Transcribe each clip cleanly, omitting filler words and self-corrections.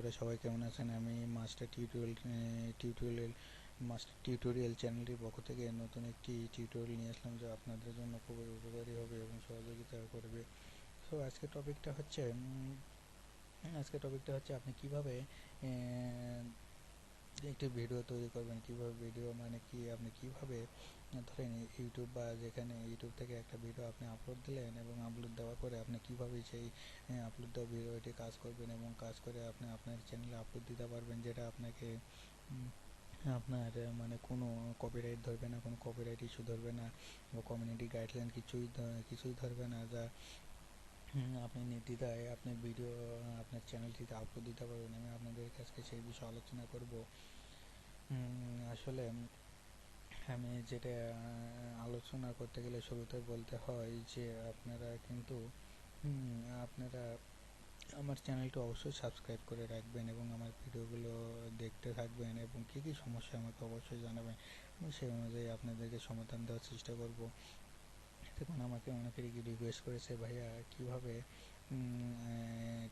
বন্ধুরা সবাই কেমন আছেন? আমি মাস্টার টিউটোরিয়াল চ্যানেলটির পক্ষ থেকে নতুন একটি টিউটোরিয়াল নিয়ে আসলাম, যা আপনাদের জন্য খুবই উপকারী হবে এবং সহযোগিতা করবে। সো আজকে টপিকটা হচ্ছে আপনি কিভাবে একটি ভিডিও তৈরি করবেন। কিভাবে ভিডিও মানে কি, আপনি কিভাবে ধরেন ইউটিউব বা যেখানে ইউটিউব থেকে একটা ভিডিও আপনি আপলোড দিলেন এবং আপলোড দেওয়ার পরে আপনি কিভাবে সেই আপলোড দেওয়া ভিডিওটি কাজ করবেন এবং কাজ করে আপনি আপনার চ্যানেলে আপলোড দিতে পারবেন, যেটা আপনাকে আপনার মানে কোনো কপিরাইট ধরবে না, কোনো কপিরাইট ইস্যু ধরবে না বা কমিউনিটি গাইডলাইন কিছুই ধরবে না, যা আপনি নির্দ্বিধায় আপনি ভিডিও আপনার চ্যানেলটিতে আপলোড দিতে পারবেন। আমি আপনাদের কাছে সেই বিষয়ে আলোচনা করব। আসলে আমি যেটা আলোচনা করতে গেলে শুরুতে বলতে হয় যে আপনারা আমার চ্যানেলটি অবশ্যই সাবস্ক্রাইব করে রাখবেন এবং আমার ভিডিওগুলো দেখতে থাকবেন এবং কী কী সমস্যা আমাকে অবশ্যই জানাবেন। আমি সেই অনুযায়ী আপনাদেরকে সমাধান দেওয়ার চেষ্টা করব। দেখুন, আমাকে অনেকে রিকোয়েস্ট করেছে, ভাইয়া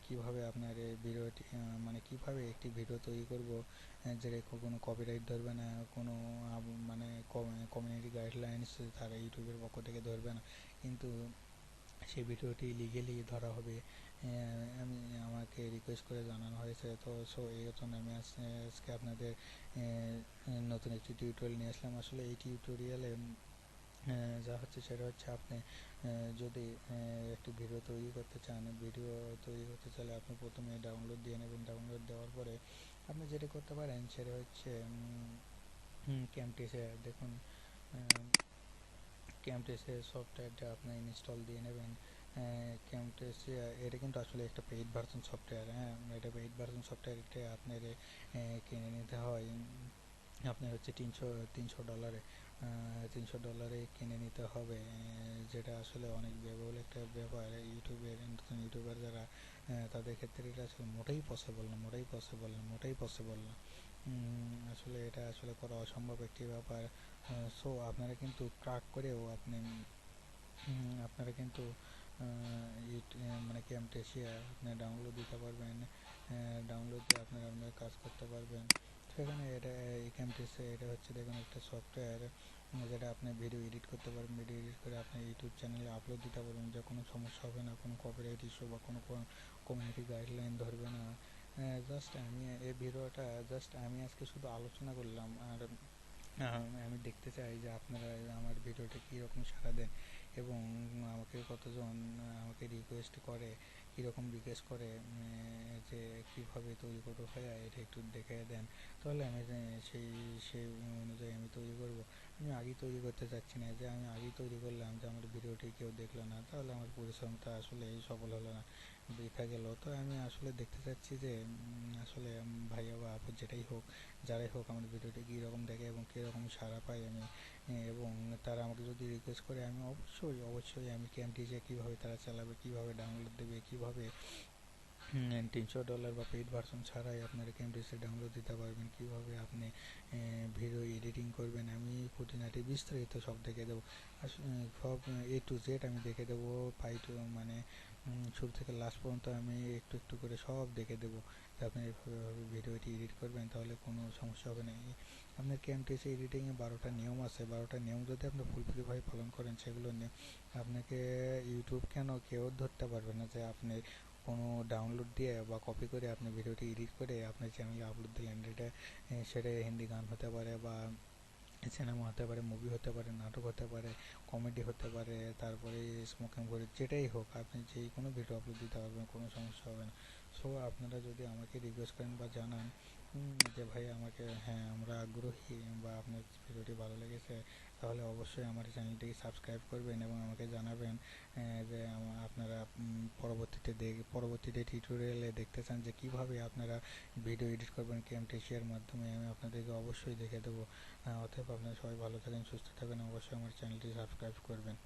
কিভাবে আপনার এই ভিডিওটি মানে কিভাবে একটি ভিডিও তৈরি করব যেটা কোনো কপিরাইট ধরবে না, কোনো মানে কমিউনিটি গাইডলাইন্স তারা ইউটিউবের পক্ষ থেকে ধরবে না, কিন্তু সেই ভিডিওটি লিগেলি ধরা হবে। আমাকে রিকোয়েস্ট করে জানানো হয়েছে, তো এই জন্য আমি আজকে আপনাদের নতুন একটি টিউটোরিয়াল নিয়ে আসলাম। আসলে এই টিউটোরিয়ালে যা হচ্ছে সেটা হচ্ছে, আপনি যদি একটি ভিডিও তৈরি করতে চাইলে আপনি প্রথমে ডাউনলোড দিয়ে নেবেন। ডাউনলোড দেওয়ার পরে আপনি যেটা করতে পারেন সেটা হচ্ছে ক্যামটেসে, দেখুন ক্যামটেসের সফটওয়্যারটা আপনি ইনস্টল দিয়ে নেবেন। ক্যামটেসে এটা কিন্তু আসলে একটা পেইড ভার্সন সফটওয়্যার। এটা পেইড ভার্সন সফটওয়্যার, এটা আপনার কিনে নিতে হয়। আপনার হচ্ছে $300 কিনে নিতে হবে, যেটা আসলে অনেক ব্যয়বহুল একটা ব্যাপার। নতুন ইউটিউবার যারা তাদের ক্ষেত্রে এটা আসলে মোটেই পসিবল না। আসলে এটা আসলে করা অসম্ভব একটি ব্যাপার। সো আপনারা কিন্তু ক্র্যাক করেও আপনারা কিন্তু মানে ক্যামটেসিয়া আপনি ডাউনলোড দিতে পারবেন। ডাউনলোড দিয়ে আপনারা আপনার কাজ করতে পারবেন। সেখানে এই ক্যামটেসে এটা হচ্ছে, দেখুন, একটা সফটওয়্যার যেটা আপনি ভিডিও এডিট করতে পারবেন। ভিডিও এডিট করে আপনি ইউটিউব চ্যানেলে আপলোড দিতে পারবেন, যে কোনো সমস্যা হবে না, কোনো কপিরাইট ইস্যু বা কোনো কমিউনিটি গাইডলাইন ধরবে না। আমি আজকে শুধু আলোচনা করলাম, আর আমি দেখতে চাই যে আপনারা আমার ভিডিওটা কীরকম সাড়া দেন এবং কতজন আমাকে রিকোয়েস্ট করে যে কীভাবে তৈরি করবো ভাইয়া, এটা একটু দেখে দেন। তাহলে আমি সেই অনুযায়ী আমি তৈরি করব। আমি আগেই তৈরি করতে চাচ্ছি না, যে আমি আগেই তৈরি করলাম যে আমার ভিডিওটি কেউ দেখলো না, তাহলে আমার পরিশ্রমটা আসলে সফল হলো না, বৃথা গেল। তো আমি আসলে দেখতে চাচ্ছি যে আসলে ভাইয়া বা আপু যারাই হোক আমার ভিডিওটি কীরকম দেখে এবং কীরকম সাড়া পাই আমি, এবং তারা আমাকে যদি রিকোয়েস্ট করে, আমি অবশ্যই আমি ক্যামটেসিয়া কীভাবে তারা চালাবে, কীভাবে ডাউনলোড দেবে, কীভাবে $300 বা পেইড ভার্সন ছাড়াই আপনারা ক্যামটেসিয়া ডাউনলোড দিতে পারবেন, কীভাবে আপনি ভিডিও এডিটিং করবেন, আমি খুঁটিনাটি বিস্তারিত সব দেখে দেবো। সব A to Z আমি দেখে দেবো, মানে শুরু থেকে লাস্ট পর্যন্ত আমি একটু একটু করে সব দেখে দেবো। আপনি এইভাবে ভিডিওটি এডিট করবেন, তাহলে কোনো সমস্যা হবে না। আপনার ক্যামটেসি এডিটিংয়ে 12টা নিয়ম আছে। 12টা নিয়ম যদি আপনি ফুলফিলভাবে পালন করেন, সেগুলো নিয়ে আপনাকে ইউটিউব কেউ ধরতে পারবে না যে আপনি কোনো ডাউনলোড দিয়ে বা কপি করে আপনি ভিডিওটি এডিট করে আপনার চ্যানেলে আপলোড দিলেন। সেটা হিন্দি গান হতে পারে বা সিনেমা হতে পারে, মুভি হতে পারে, নাটক হতে পারে, কমেডি হতে পারে, তারপরে স্মোকিং করে, যেটাই হোক আপনি যেই কোনো ভিডিও আপলোড দিতে পারবেন, কোনো সমস্যা হবে না। সো আপনারা যদি আমাকে রিকোয়েস্ট করেন বা জানান যে ভাই আমরা আগ্রহী বা আপনার ভিডিওটি ভালো লেগেছে, তাহলে অবশ্যই আমার চ্যানেলটিকে সাবস্ক্রাইব করবেন এবং আমাকে জানাবেন যে আপনারা পরবর্তীতে টিউটোরিয়ালে দেখতে চান যে কীভাবে আপনারা ভিডিও এডিট করবেন ক্যামটেসিয়ার মাধ্যমে। আমি আপনাদেরকে অবশ্যই দেখে দেবো। অতএব আপনারা সবাই ভালো থাকেন, সুস্থ থাকবেন, অবশ্যই আমার চ্যানেলটি সাবস্ক্রাইব করবেন।